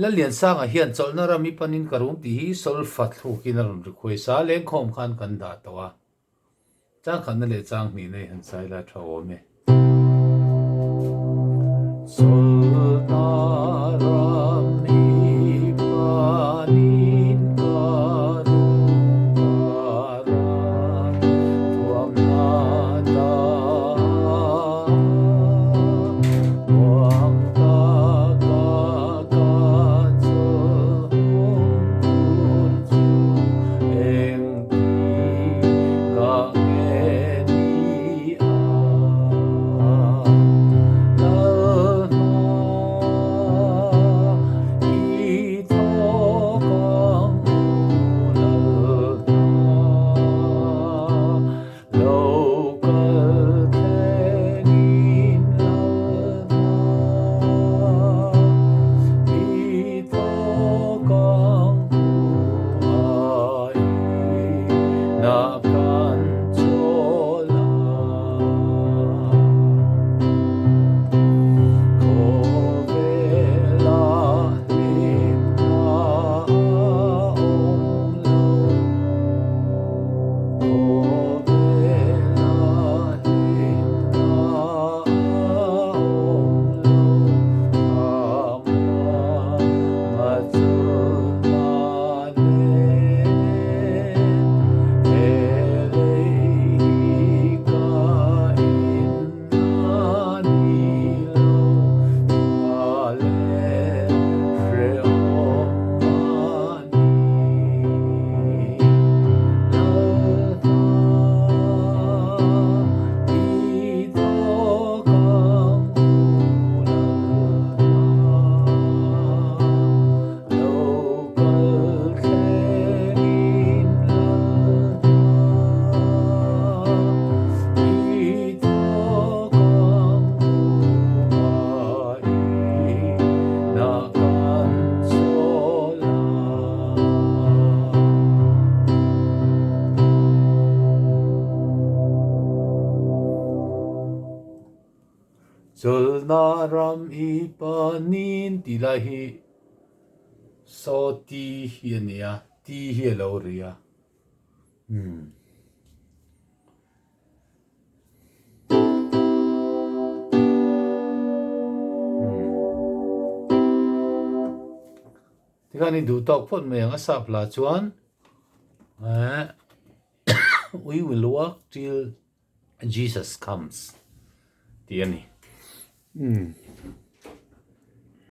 la lian sang a hian Chawlhna ram I panin karum ti hi Solfa thlûk in a ron rekhoi sa leng khom khan kan da tawa chang khan na le chang ni nei han sai la thaw me Chawlhna ram hi panin karum tuam na da wang ta ka Chawlhna ram I panin ti la hi so ti hi ania ti hi lo ria tikani du tok phot me anga sapla chuan we will walk till Jesus comes ti ani